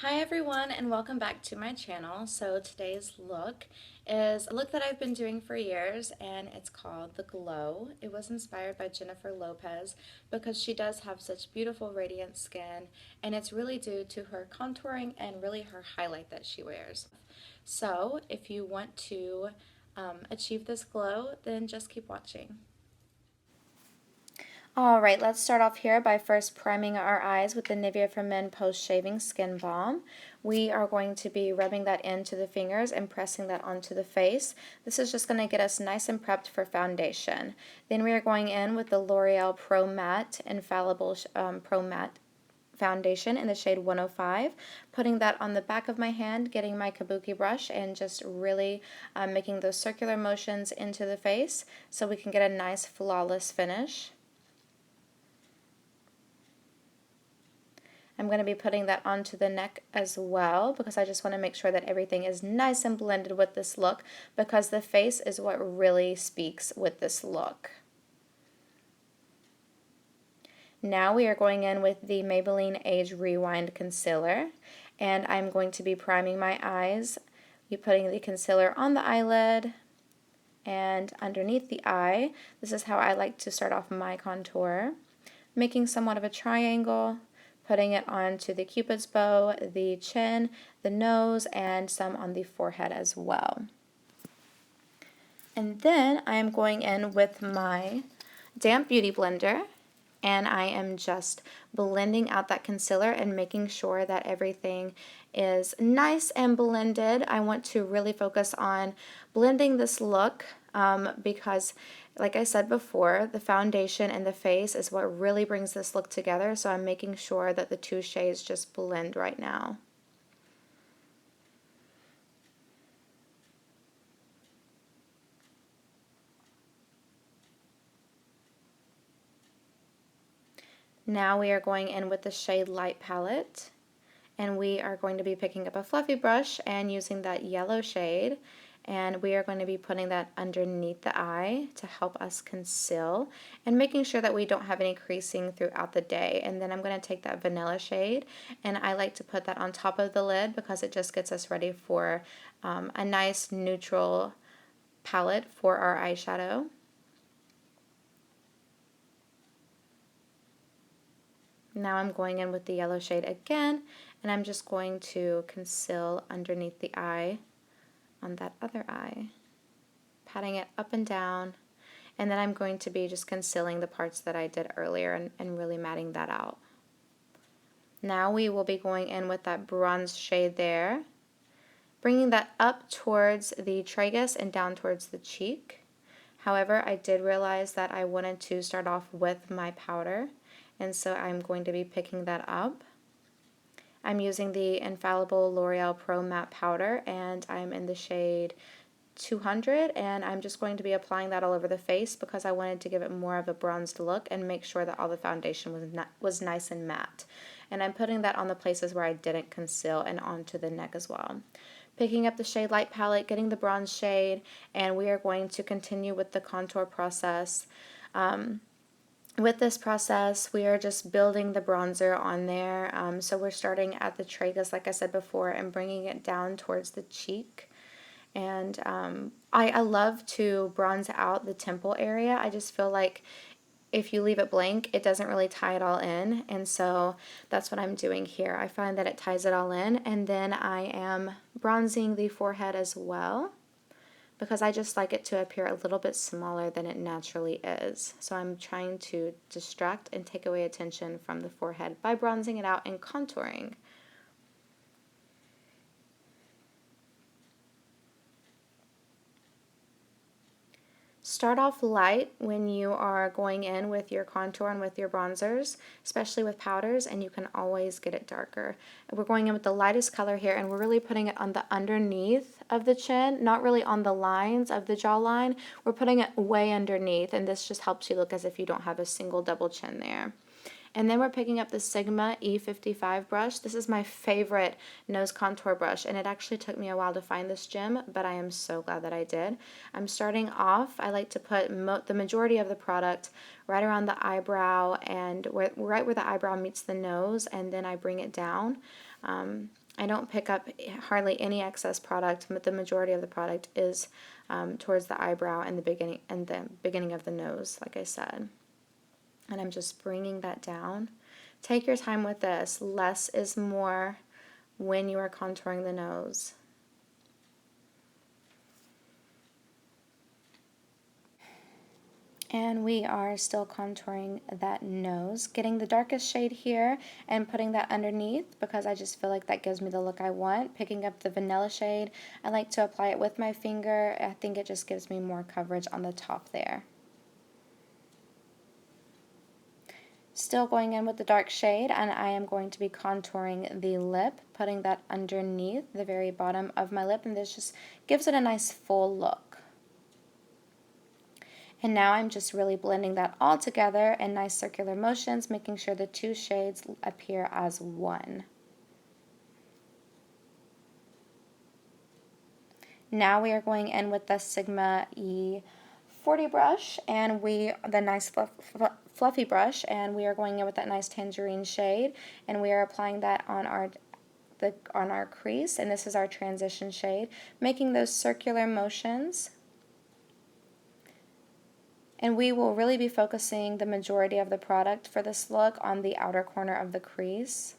Hi everyone and welcome back to my channel. So today's look is a look that I've been doing for years and it's called The Glow. It was inspired by Jennifer Lopez because she does have such beautiful radiant skin and it's really due to her contouring and really her highlight that she wears. So if you want to achieve this glow, then just keep watching. Alright, let's start off here by first priming our eyes with the Nivea for Men Post-Shaving Skin Balm. We are going to be rubbing that into the fingers and pressing that onto the face. This is just going to get us nice and prepped for foundation. Then we are going in with the L'Oreal Pro Matte Infallible Pro Matte foundation in the shade 105, putting that on the back of my hand, getting my kabuki brush and just really making those circular motions into the face so we can get a nice flawless finish. I'm going to be putting that onto the neck as well because I just want to make sure that everything is nice and blended with this look because the face is what really speaks with this look. Now we are going in with the Maybelline Age Rewind Concealer and I'm going to be priming my eyes. You're putting the concealer on the eyelid and underneath the eye. This is how I like to start off my contour, making somewhat of a triangle, putting it onto the Cupid's bow, the chin, the nose, and some on the forehead as well. And then I am going in with my damp beauty blender and I am just blending out that concealer and making sure that everything is nice and blended. I want to really focus on blending this look because like I said before, the foundation and the face is what really brings this look together, so I'm making sure that the two shades just blend right now. Now we are going in with the shade Light palette, and we are going to be picking up a fluffy brush and using that yellow shade, and we are going to be putting that underneath the eye to help us conceal and making sure that we don't have any creasing throughout the day. And then I'm going to take that vanilla shade and I like to put that on top of the lid because it just gets us ready for a nice neutral palette for our eyeshadow. Now I'm going in with the yellow shade again, and I'm just going to conceal underneath the eye on that other eye, patting it up and down, and then I'm going to be just concealing the parts that I did earlier and really matting that out. Now we will be going in with that bronze shade there, bringing that up towards the tragus and down towards the cheek. However, I did realize that I wanted to start off with my powder, and so I'm going to be picking that up. I'm using the Infallible L'Oreal Pro Matte Powder, and I'm in the shade 200, and I'm just going to be applying that all over the face because I wanted to give it more of a bronzed look and make sure that all the foundation was nice and matte. And I'm putting that on the places where I didn't conceal and onto the neck as well. Picking up the shade Light palette, getting the bronze shade, and we are going to continue with the contour process. With this process, we are just building the bronzer on there. So we're starting at the tragus, like I said before, and bringing it down towards the cheek. And I love to bronze out the temple area. I just feel like if you leave it blank, it doesn't really tie it all in. And so that's what I'm doing here. I find that it ties it all in. And then I am bronzing the forehead as well, because I just like it to appear a little bit smaller than it naturally is. So I'm trying to distract and take away attention from the forehead by bronzing it out and contouring. Start off light when you are going in with your contour and with your bronzers, especially with powders, and you can always get it darker. We're going in with the lightest color here, and we're really putting it on the underneath of the chin, not really on the lines of the jawline. We're putting it way underneath, and this just helps you look as if you don't have a single double chin there. And then we're picking up the Sigma E55 brush. This is my favorite nose contour brush, and it actually took me a while to find this gem, but I am so glad that I did. I'm starting off, I like to put the majority of the product right around the eyebrow and right where the eyebrow meets the nose, and then I bring it down. I don't pick up hardly any excess product, but the majority of the product is towards the eyebrow and the beginning of the nose, like I said. And I'm just bringing that down. Take your time with this. Less is more when you are contouring the nose. And we are still contouring that nose, getting the darkest shade here and putting that underneath because I just feel like that gives me the look I want. Picking up the vanilla shade, I like to apply it with my finger. I think it just gives me more coverage on the top there. Still going in with the dark shade, and I am going to be contouring the lip, putting that underneath the very bottom of my lip, and this just gives it a nice full look. And now I'm just really blending that all together in nice circular motions, making sure the two shades appear as one. Now we are going in with the Sigma E40 brush and the nice fluffy brush, and we are going in with that nice tangerine shade, and we are applying that on our crease, and this is our transition shade, making those circular motions. And we will really be focusing the majority of the product for this look on the outer corner of the crease.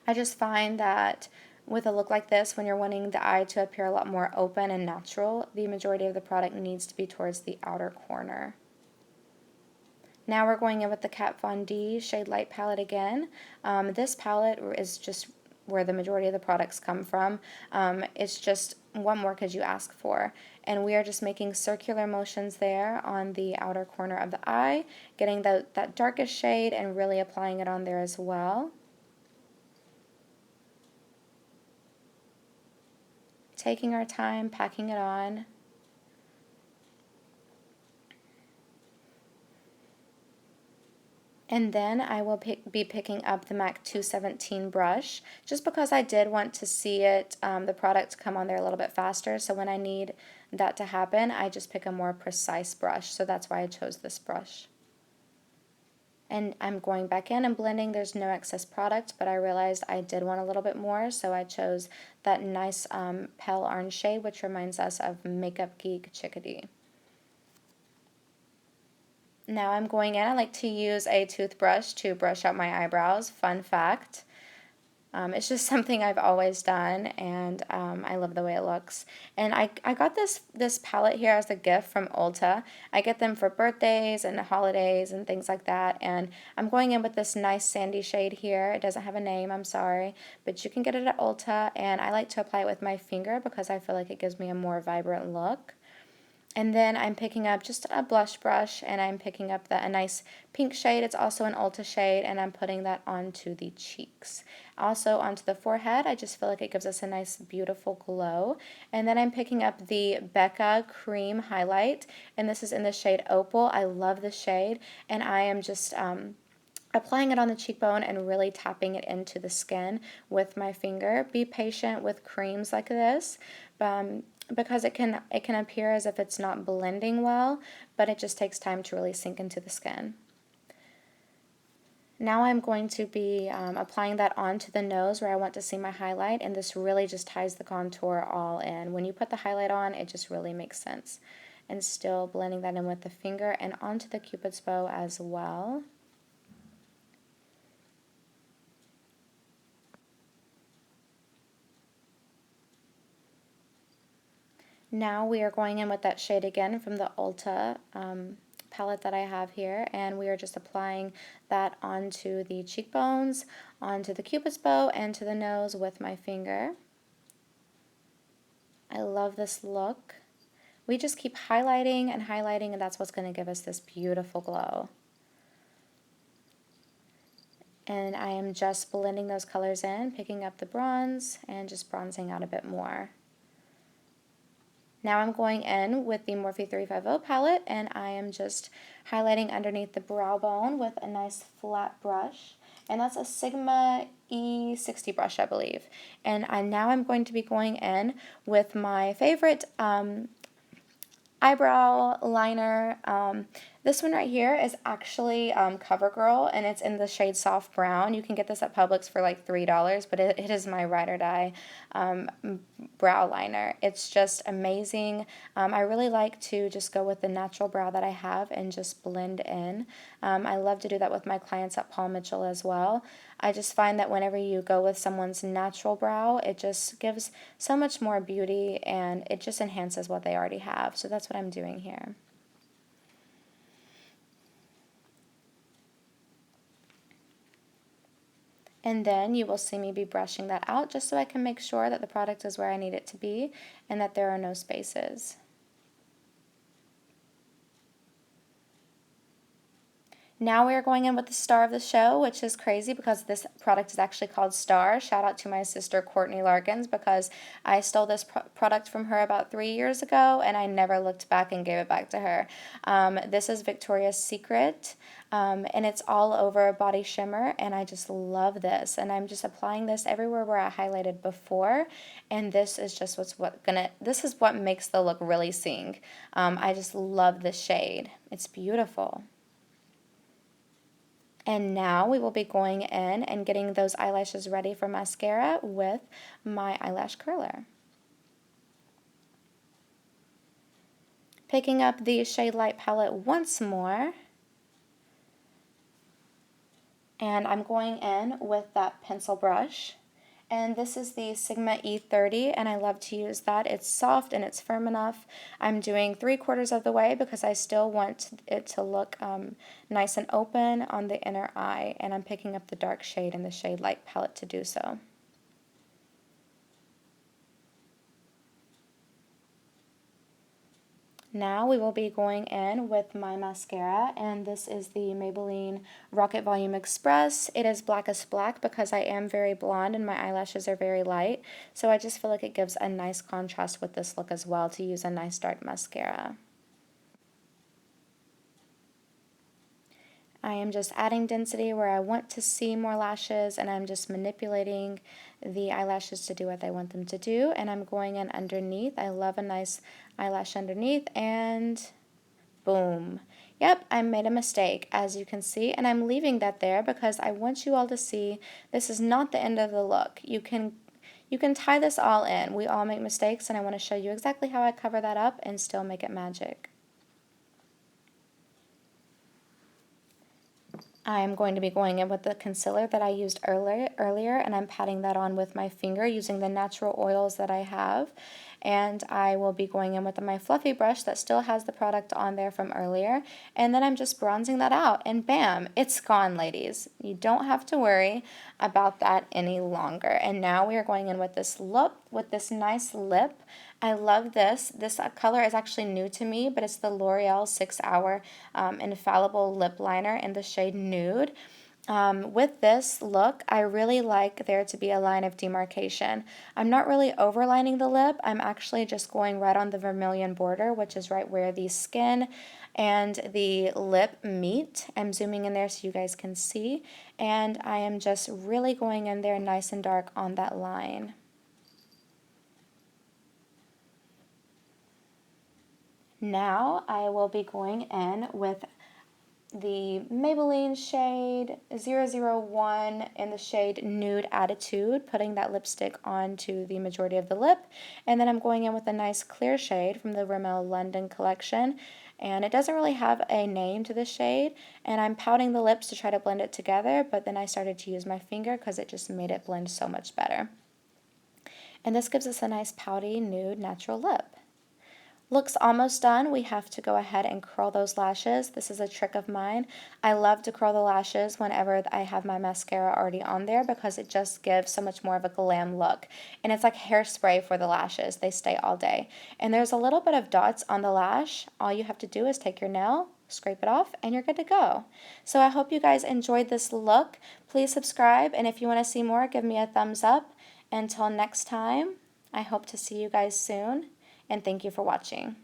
I just find that with a look like this, when you're wanting the eye to appear a lot more open and natural, the majority of the product needs to be towards the outer corner. Now we're going in with the Kat Von D Shade Light palette again. This palette is just where the majority of the products come from. It's just what more could you ask for? And we are just making circular motions there on the outer corner of the eye, getting that darkest shade and really applying it on there as well. Taking our time, packing it on. And then I will be picking up the MAC 217 brush, just because I did want to see it, the product come on there a little bit faster, so when I need that to happen, I just pick a more precise brush, so that's why I chose this brush. And I'm going back in and blending. There's no excess product, but I realized I did want a little bit more, so I chose that nice pale orange shade, which reminds us of Makeup Geek Chickadee. Now I'm going in. I like to use a toothbrush to brush out my eyebrows. Fun fact. It's just something I've always done, and I love the way it looks. And I got this palette here as a gift from Ulta. I get them for birthdays and holidays and things like that, and I'm going in with this nice sandy shade here. It doesn't have a name, I'm sorry, but you can get it at Ulta, and I like to apply it with my finger because I feel like it gives me a more vibrant look. And then I'm picking up just a blush brush, and I'm picking up a nice pink shade. It's also an Ulta shade, and I'm putting that onto the cheeks. Also onto the forehead, I just feel like it gives us a nice beautiful glow. And then I'm picking up the Becca Cream Highlight, and this is in the shade Opal. I love the shade, and I am just applying it on the cheekbone and really tapping it into the skin with my finger. Be patient with creams like this. Because it can appear as if it's not blending well, but it just takes time to really sink into the skin. Now I'm going to be applying that onto the nose where I want to see my highlight, and this really just ties the contour all in. When you put the highlight on, it just really makes sense. And still blending that in with the finger and onto the Cupid's bow as well. Now we are going in with that shade again from the Ulta palette that I have here, and we are just applying that onto the cheekbones, onto the Cupid's bow, and to the nose with my finger. I love this look. We just keep highlighting and highlighting, and that's what's going to give us this beautiful glow. And I am just blending those colors in, picking up the bronze, and just bronzing out a bit more. Now I'm going in with the Morphe 350 palette, and I am just highlighting underneath the brow bone with a nice flat brush. And that's a Sigma E60 brush, I believe. And now I'm going to be going in with my favorite eyebrow liner. This one right here is actually CoverGirl, and it's in the shade Soft Brown. You can get this at Publix for like $3, but it is my ride or die brow liner. It's just amazing. I really like to just go with the natural brow that I have and just blend in. I love to do that with my clients at Paul Mitchell as well. I just find that whenever you go with someone's natural brow, it just gives so much more beauty, and it just enhances what they already have. So that's what I'm doing here. And then you will see me be brushing that out just so I can make sure that the product is where I need it to be and that there are no spaces. Now we are going in with the star of the show, which is crazy because this product is actually called Star. Shout out to my sister Courtney Larkins, because I stole this product from her about 3 years ago and I never looked back and gave it back to her. This is Victoria's Secret, and it's all over body shimmer, and I just love this. And I'm just applying this everywhere where I highlighted before, and this is just this is what makes the look really sing. I just love this shade. It's beautiful. And now we will be going in and getting those eyelashes ready for mascara with my eyelash curler. Picking up the Shade Light palette once more. And I'm going in with that pencil brush. And this is the Sigma E30, and I love to use that. It's soft and it's firm enough. I'm doing 3/4 of the way because I still want it to look nice and open on the inner eye, and I'm picking up the dark shade in the Shade Light palette to do so. Now we will be going in with my mascara, and this is the Maybelline Rocket Volume Express. It is blackest black because I am very blonde and my eyelashes are very light, so I just feel like it gives a nice contrast with this look as well to use a nice dark mascara. I am just adding density where I want to see more lashes, and I'm just manipulating the eyelashes to do what I want them to do, and I'm going in underneath. I love a nice eyelash underneath, and boom. Yep, I made a mistake, as you can see, and I'm leaving that there because I want you all to see this is not the end of the look. You can tie this all in. We all make mistakes, and I want to show you exactly how I cover that up and still make it magic. I'm going to be going in with the concealer that I used earlier, and I'm patting that on with my finger using the natural oils that I have. And I will be going in with my fluffy brush that still has the product on there from earlier, and then I'm just bronzing that out, and bam, it's gone, ladies. You don't have to worry about that any longer. And now we are going in with this look, with this nice lip. I love this. This color is actually new to me, but it's the L'Oreal 6 Hour Infallible Lip Liner in the shade Nude. With this look, I really like there to be a line of demarcation. I'm not really overlining the lip. I'm actually just going right on the vermilion border, which is right where the skin and the lip meet. I'm zooming in there so you guys can see. And I am just really going in there nice and dark on that line. Now I will be going in with the Maybelline shade 001 in the shade Nude Attitude, putting that lipstick onto the majority of the lip. And then I'm going in with a nice clear shade from the Rimmel London collection. And it doesn't really have a name to the shade. And I'm pouting the lips to try to blend it together, but then I started to use my finger because it just made it blend so much better. And this gives us a nice pouty, nude, natural lip. Look's almost done. We have to go ahead and curl those lashes. This is a trick of mine. I love to curl the lashes whenever I have my mascara already on there because it just gives so much more of a glam look. And it's like hairspray for the lashes. They stay all day. And there's a little bit of dots on the lash. All you have to do is take your nail, scrape it off, and you're good to go. So I hope you guys enjoyed this look. Please subscribe, and if you want to see more, give me a thumbs up. Until next time, I hope to see you guys soon. and thank you for watching.